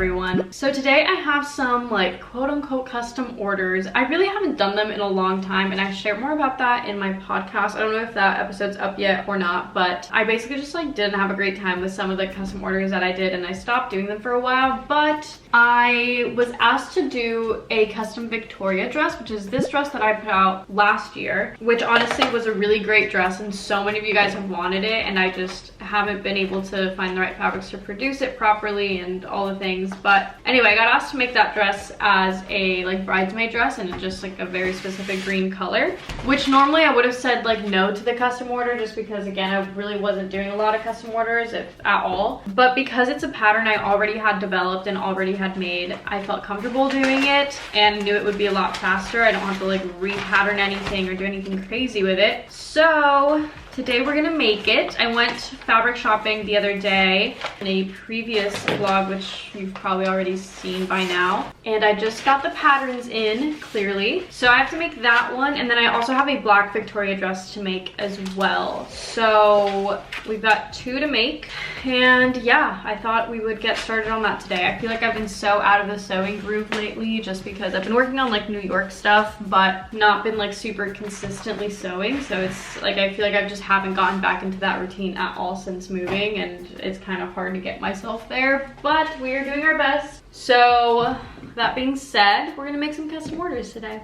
everyone. So today I have some like quote-unquote custom orders. I really haven't done them in a long time, and I share more about that in my podcast. I don't know if that episode's up yet or not, but I basically just like didn't have a great time with some of the custom orders that I did, and I stopped doing them for a while. But I was asked to do a custom Victoria dress, which is this dress that I put out last year, which honestly was a really great dress, and so many of you guys have wanted it, and I just haven't been able to find the right fabrics to produce it properly and all the things. But anyway, I got asked to make that dress as a like bridesmaid dress, and it's just like a very specific green color, which normally I would have said like no to the custom order, just because again I really wasn't doing a lot of custom orders, if at all. But because it's a pattern I already had developed and already had made, I felt comfortable doing it and knew it would be a lot faster. I don't have to like repattern anything or do anything crazy with it. So today we're gonna make it. I went fabric shopping the other day in a previous vlog, which you've probably already seen by now, and I just got the patterns in clearly. So I have to make that one, and then I also have a black Victoria dress to make as well. So we've got two to make, and yeah, I thought we would get started on that today. I feel like I've been so out of the sewing groove lately, just because I've been working on like New York stuff, but not been like super consistently sewing. So it's like I feel like I've just haven't gotten back into that routine at all since moving, and it's kind of hard to get myself there, but we are doing our best. So that being said, we're gonna make some custom orders today.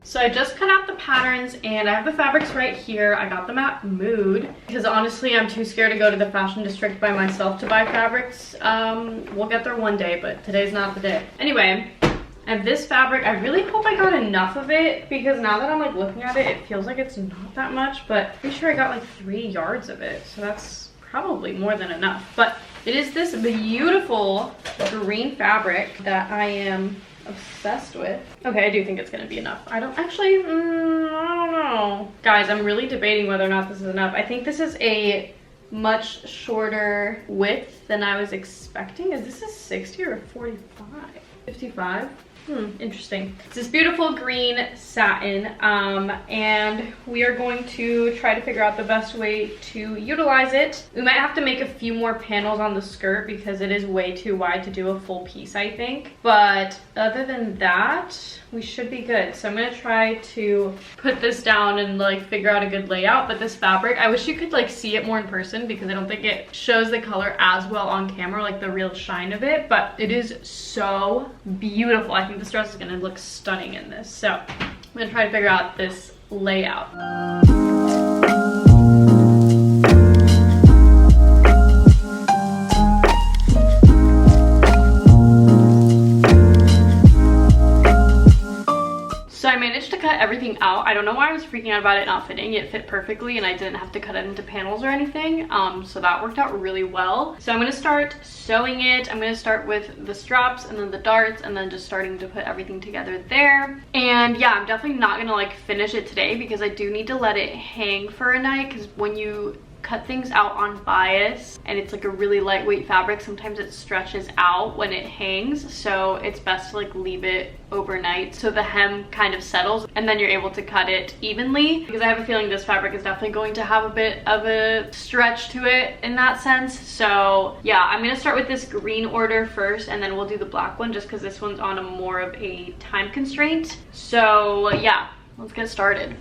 So I just cut out the patterns, and I have the fabrics right here. I got them at Mood because honestly I'm too scared to go to the fashion district by myself to buy fabrics. We'll get there one day, but today's not the day. Anyway, I have this fabric. I really hope I got enough of it, because now that I'm like looking at it, it feels like it's not that much, but I'm pretty sure I got like 3 yards of it, so that's probably more than enough. But it is this beautiful green fabric that I am obsessed with. Okay, I do think it's gonna be enough. I don't actually, I don't know. Guys, I'm really debating whether or not this is enough. I think this is a much shorter width than I was expecting. Is this a 60 or a 45? 55? Interesting. It's this beautiful green satin, and we are going to try to figure out the best way to utilize it. We might have to make a few more panels on the skirt because it is way too wide to do a full piece, I think. But other than that, we should be good. So I'm gonna try to put this down and like figure out a good layout. But this fabric, I wish you could like see it more in person, because I don't think it shows the color as well on camera, like the real shine of it, but it is so beautiful. I think this dress is gonna look stunning in this. So I'm gonna try to figure out this layout. So I managed to cut everything out. I don't know why I was freaking out about it not fitting. It fit perfectly, and I didn't have to cut it into panels or anything. So that worked out really well. So I'm gonna start sewing it. I'm gonna start with the straps and then the darts, and then just starting to put everything together there. And yeah, I'm definitely not gonna like finish it today, because I do need to let it hang for a night, because when you cut things out on bias and it's like a really lightweight fabric, sometimes it stretches out when it hangs. So it's best to like leave it overnight so the hem kind of settles, and then you're able to cut it evenly, because I have a feeling this fabric is definitely going to have a bit of a stretch to it in that sense. So yeah, I'm gonna start with this green order first, and then we'll do the black one, just because this one's on a more of a time constraint. So yeah, let's get started.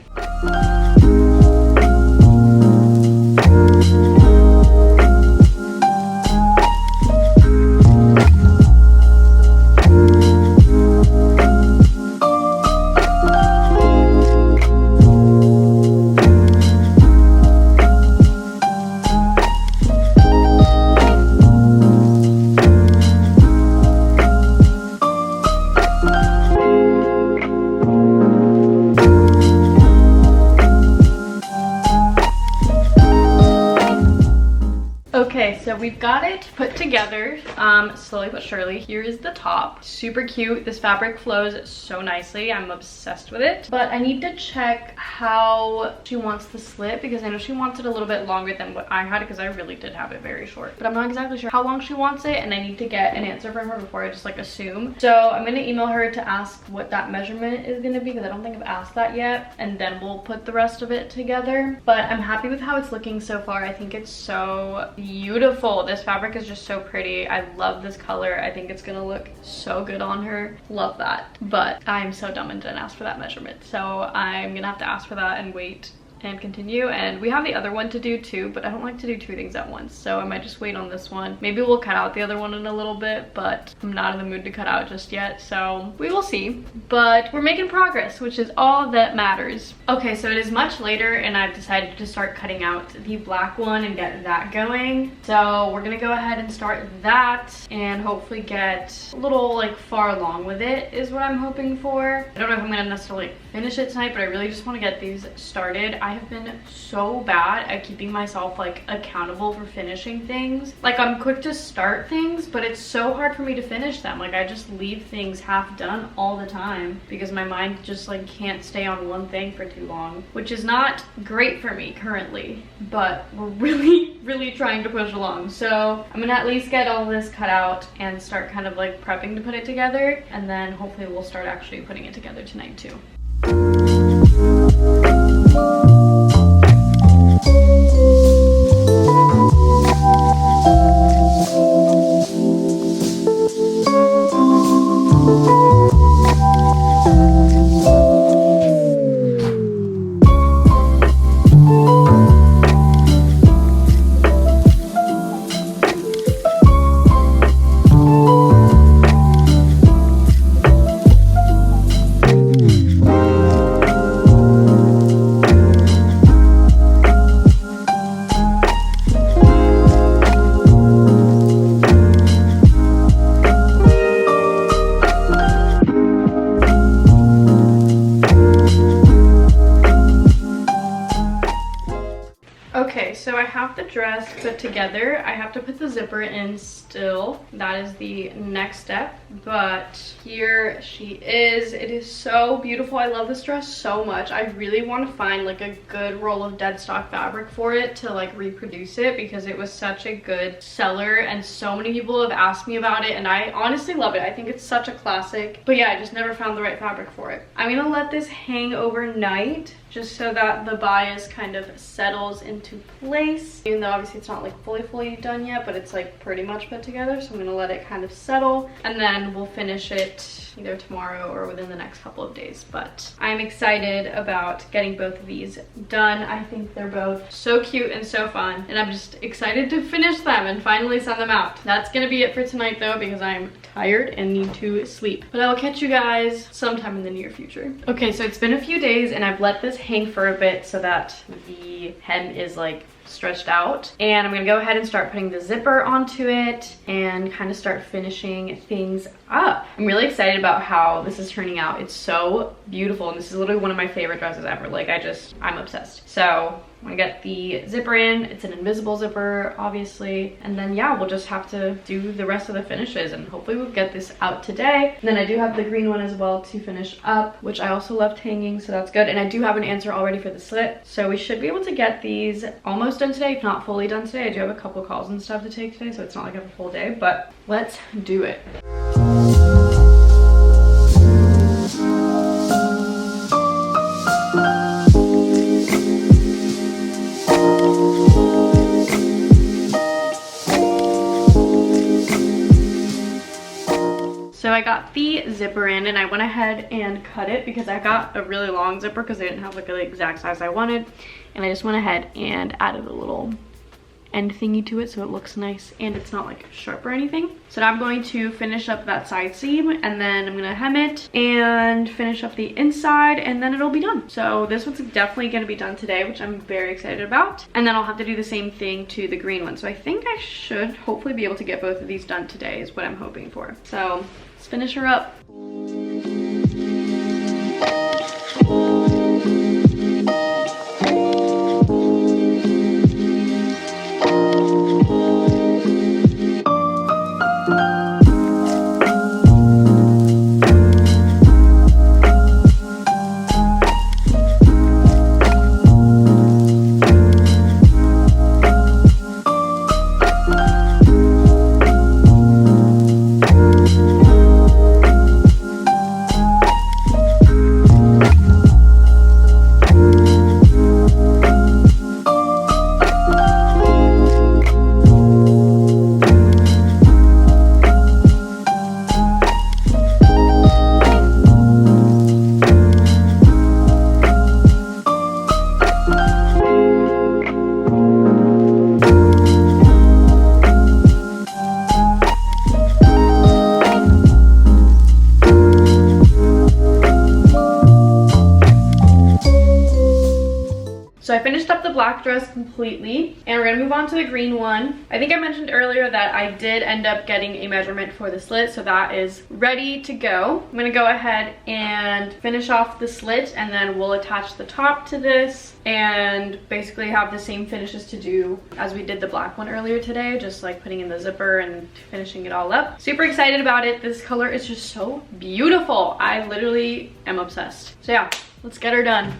we've got it put together, slowly but surely. Here is the top. Super cute. This fabric flows so nicely. I'm obsessed with it. But I need to check how she wants the slit, because I know she wants it a little bit longer than what I had, because I really did have it very short. But I'm not exactly sure how long she wants it, and I need to get an answer from her before I just like assume. So I'm gonna email her to ask what that measurement is gonna be, because I don't think I've asked that yet, and then we'll put the rest of it together. But I'm happy with how it's looking so far. I think it's so beautiful. This fabric is just so pretty. I love this color. I think it's gonna look so good on her. Love that. But I'm so dumb and didn't ask for that measurement, so I'm gonna have to ask for that and wait and continue. And we have the other one to do too, but I don't like to do two things at once, so I might just wait on this one. Maybe we'll cut out the other one in a little bit, but I'm not in the mood to cut out just yet, so we will see. But we're making progress, which is all that matters. Okay, so it is much later and I've decided to start cutting out the black one and get that going. So we're gonna go ahead and start that and hopefully get a little like far along with it is what I'm hoping for. I don't know if I'm gonna necessarily finish it tonight, but I really just want to get these started. I have been so bad at keeping myself like accountable for finishing things. Like, I'm quick to start things, but it's so hard for me to finish them. Like, I just leave things half done all the time because my mind just like can't stay on one thing for too long, which is not great for me currently, but we're really trying to push along. So I'm gonna at least get all this cut out and start kind of like prepping to put it together, and then hopefully we'll start actually putting it together tonight too. Okay, so I have the dress put together. I have to put the zipper in still. That is the next step, but here she is. It is so beautiful. I love this dress so much. I really want to find like a good roll of dead stock fabric for it to like reproduce it, because it was such a good seller and so many people have asked me about it, and I honestly love it. I think it's such a classic, but yeah, I just never found the right fabric for it. I'm gonna let this hang overnight just so that the bias kind of settles into place, even though obviously it's not like fully done yet, but it's like pretty much put together. So I'm gonna let it kind of settle, and then we'll finish it either tomorrow or within the next couple of days. But I'm excited about getting both of these done. I think they're both so cute and so fun, and I'm just excited to finish them and finally send them out. That's gonna be it for tonight though, because I'm tired and need to sleep. But I will catch you guys sometime in the near future. Okay, so it's been a few days and I've let this hang for a bit so that the hem is like stretched out, and I'm gonna go ahead and start putting the zipper onto it and kind of start finishing things up. I'm really excited about how this is turning out. It's so beautiful, and this is literally one of my favorite dresses ever. Like, I'm obsessed. So I'm gonna get the zipper in. It's an invisible zipper, obviously, and then yeah, we'll just have to do the rest of the finishes, and hopefully we'll get this out today. And then I do have the green one as well to finish up, which I also loved hanging, so that's good. And I do have an answer already for the slit, so we should be able to get these almost done today, if not fully done today. I do have a couple calls and stuff to take today, so it's not like I have a full day, but let's do it. So I got the zipper in, and I went ahead and cut it because I got a really long zipper because I didn't have like the exact size I wanted, and I just went ahead and added a little end thingy to it so it looks nice and it's not like sharp or anything. So now I'm going to finish up that side seam, and then I'm gonna hem it and finish up the inside, and then it'll be done. So this one's definitely gonna be done today, which I'm very excited about. And then I'll have to do the same thing to the green one. So I think I should hopefully be able to get both of these done today is what I'm hoping for. So let's finish her up. So I finished up the black dress completely, and we're gonna move on to the green one. I think I mentioned earlier that I did end up getting a measurement for the slit, so that is ready to go. I'm gonna go ahead and finish off the slit, and then we'll attach the top to this and basically have the same finishes to do as we did the black one earlier today, just like putting in the zipper and finishing it all up. Super excited about it. This color is just so beautiful. I literally am obsessed. So yeah, let's get her done.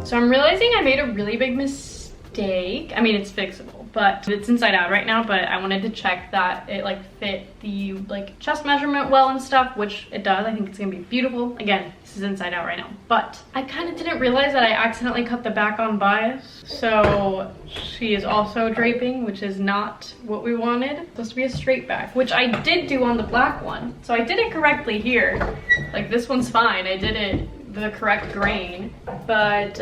So I'm realizing I made a really big mistake. I mean, it's fixable, but it's inside out right now, but I wanted to check that it like fit the like chest measurement well and stuff, which it does. I think it's gonna be beautiful. Again, this is inside out right now, but I kind of didn't realize that I accidentally cut the back on bias. So she is also draping, which is not what we wanted. It's supposed to be a straight back, which I did do on the black one. So I did it correctly here. Like this one's fine. I did it the correct grain, but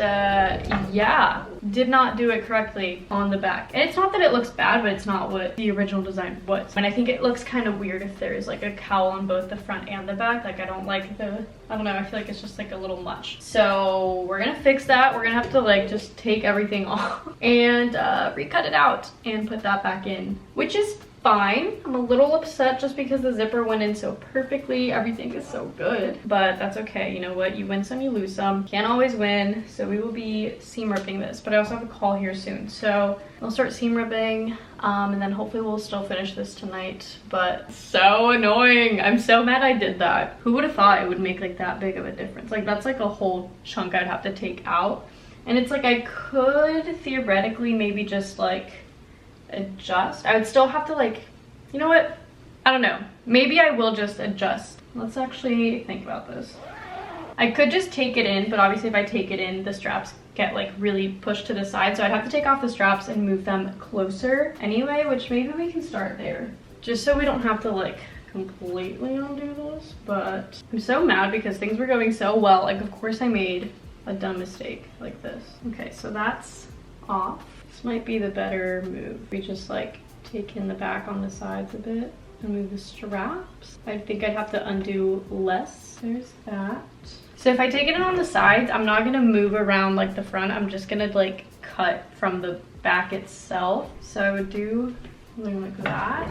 yeah, did not do it correctly on the back. And it's not that it looks bad, but it's not what the original design was. And I think it looks kind of weird if there's like a cowl on both the front and the back. Like I don't like the, I don't know, I feel like it's just like a little much. So we're gonna fix that. We're gonna have to like just take everything off and recut it out and put that back in, which is fine. I'm a little upset just because the zipper went in so perfectly. Everything is so good, but that's okay. You know what? You win some, you lose some. Can't always win. So we will be seam ripping this, but I also have a call here soon. So I'll start seam ripping and then hopefully we'll still finish this tonight, but so annoying. I'm so mad I did that. Who would have thought it would make like that big of a difference? Like that's like a whole chunk I'd have to take out. And it's like I could theoretically maybe just like adjust. I would still have to like, you know what? I don't know. Maybe I will just adjust. Let's actually think about this. I could just take it in, but obviously if I take it in, the straps get like really pushed to the side. So I'd have to take off the straps and move them closer anyway, which maybe we can start there. Just so we don't have to like completely undo this. But I'm so mad because things were going so well. Like of course I made a dumb mistake like this. Okay, so that's off. This might be the better move. We just like take in the back on the sides a bit and move the straps. I think I'd have to undo less. There's that. So if I take it in on the sides, I'm not gonna move around like the front. I'm just gonna like cut from the back itself. So I would do something like that.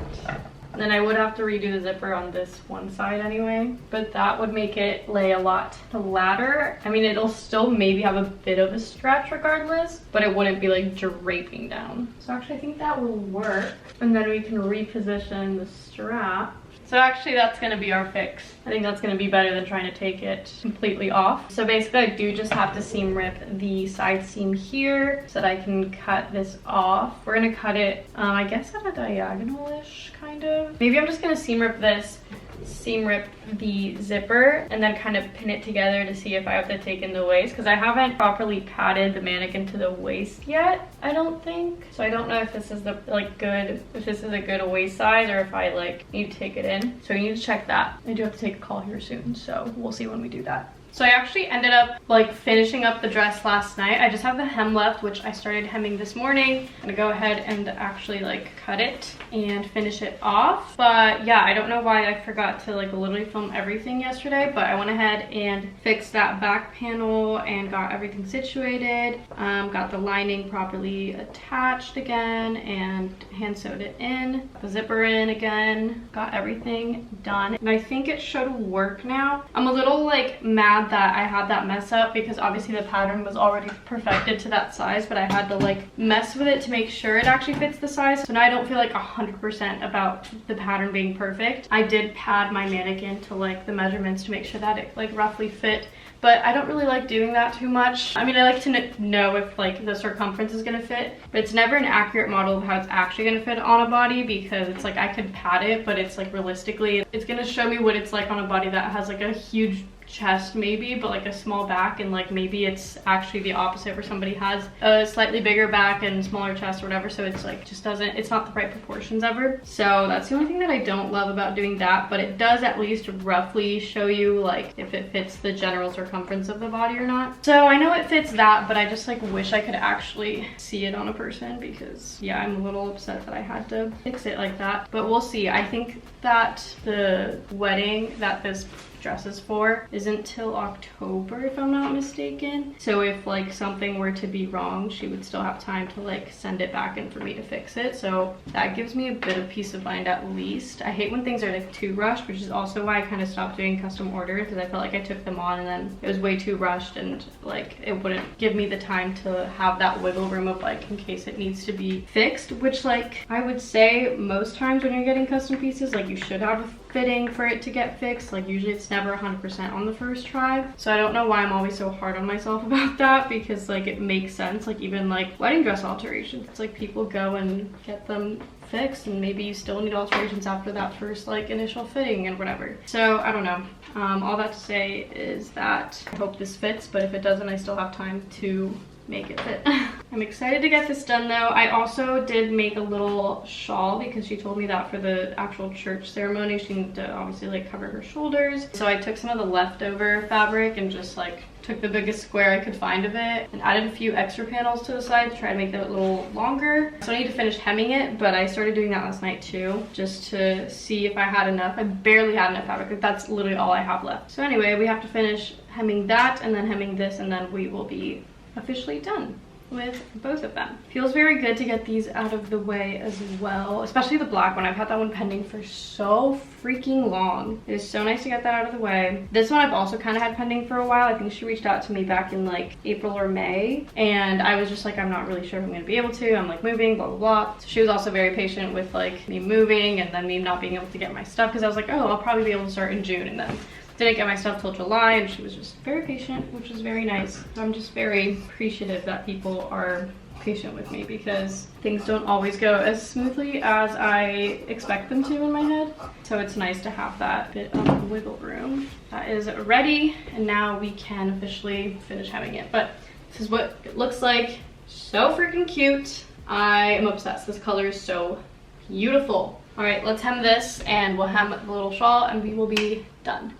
Then I would have to redo the zipper on this one side anyway, but that would make it lay a lot flatter. I mean, it'll still maybe have a bit of a stretch regardless, but it wouldn't be like draping down. So actually I think that will work. And then we can reposition the strap. So actually that's gonna be our fix. I think that's gonna be better than trying to take it completely off. So basically I do just have to seam rip the side seam here so that I can cut this off. We're gonna cut it, I guess at a diagonal-ish kind of. Maybe I'm just gonna seam rip this, seam rip the zipper, and then kind of pin it together to see if I have to take in the waist, because I haven't properly padded the mannequin to the waist yet, I don't think. So I don't know if this is the like good, if this is a good waist size or if I like need to take it in. So we need to check that. I do have to take a call here soon, so we'll see when we do that. So I actually ended up like finishing up the dress last night. I just have the hem left, which I started hemming this morning. I'm gonna go ahead and actually like cut it and finish it off. But yeah, I don't know why I forgot to like literally film everything yesterday, but I went ahead and fixed that back panel and got everything situated. Got the lining properly attached again and hand sewed it in. Got the zipper in again. Got everything done. And I think it should work now. I'm a little like mad that I had that mess up because obviously the pattern was already perfected to that size, but I had to like mess with it to make sure it actually fits the size. So now I don't feel like 100% about the pattern being perfect. I did pad my mannequin to like the measurements to make sure that it like roughly fit, but I don't really like doing that too much. I mean, I like to know if like the circumference is gonna fit, but it's never an accurate model of how it's actually gonna fit on a body, because it's like I could pad it, but it's like realistically it's gonna show me what it's like on a body that has like a huge chest maybe, but like a small back, and like maybe it's actually the opposite where somebody has a slightly bigger back and smaller chest or whatever, so it's like just doesn't, it's not the right proportions ever. So that's the only thing that I don't love about doing that, but it does at least roughly show you like if it fits the general circumference of the body or not. So I know it fits that, but I just like wish I could actually see it on a person, because yeah, I'm a little upset that I had to fix it like that, but we'll see. I think that the wedding that this dress is for isn't till October if I'm not mistaken, so if like something were to be wrong, she would still have time to like send it back and for me to fix it, so that gives me a bit of peace of mind at least. I hate when things are like too rushed, which is also why I kind of stopped doing custom orders, because I felt like I took them on and then it was way too rushed and like it wouldn't give me the time to have that wiggle room of like in case it needs to be fixed, which like I would say most times when you're getting custom pieces, like you should have a fitting for it to get fixed. Like usually it's never 100% on the first try, so I don't know why I'm always so hard on myself about that, because like it makes sense. Like even like wedding dress alterations, it's like people go and get them fixed and maybe you still need alterations after that first like initial fitting and whatever. So I don't know. All that to say is that I hope this fits, but if it doesn't, I still have time to make it fit. I'm excited to get this done though. I also did make a little shawl because she told me that for the actual church ceremony she needed to obviously like cover her shoulders. So I took some of the leftover fabric and just like took the biggest square I could find of it and added a few extra panels to the side to try to make it a little longer. So I need to finish hemming it, but I started doing that last night too, just to see if I had enough. I barely had enough fabric. That's literally all I have left. So anyway, we have to finish hemming that and then hemming this, and then we will be officially done with both of them. Feels very good to get these out of the way as well, especially the black one. I've had that one pending for so freaking long. It is so nice to get that out of the way. This one I've also kind of had pending for a while. I think she reached out to me back in like April or May, and I was just like, I'm not really sure if I'm gonna be able to. I'm like moving, blah blah blah. So she was also very patient with like me moving and then me not being able to get my stuff, because I was like, oh, I'll probably be able to start in June, and then didn't get my stuff till July, and she was just very patient, which was very nice. So I'm just very appreciative that people are patient with me, because things don't always go as smoothly as I expect them to in my head. So it's nice to have that bit of wiggle room. That is ready, and now we can officially finish having it. But this is what it looks like. So freaking cute. I am obsessed. This color is so beautiful. All right, let's hem this and we'll hem the little shawl and we will be done.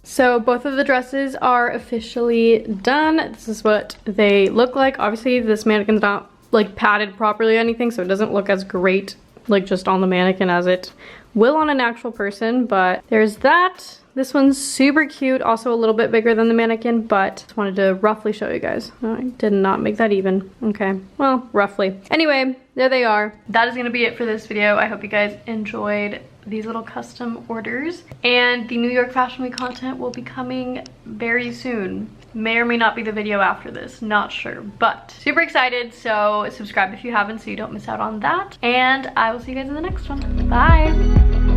So both of the dresses are officially done. This is what they look like. Obviously this mannequin's not like padded properly or anything, so it doesn't look as great like just on the mannequin as it will on an actual person, but there's that. This one's super cute, also a little bit bigger than the mannequin, but just wanted to roughly show you guys. No, I did not make that even. Okay, well, roughly. Anyway, there they are. That is gonna be it for this video. I hope you guys enjoyed these little custom orders, and the New York Fashion Week content will be coming very soon. May or may not be the video after this, not sure, but super excited. So subscribe if you haven't so you don't miss out on that, and I will see you guys in the next one. Bye.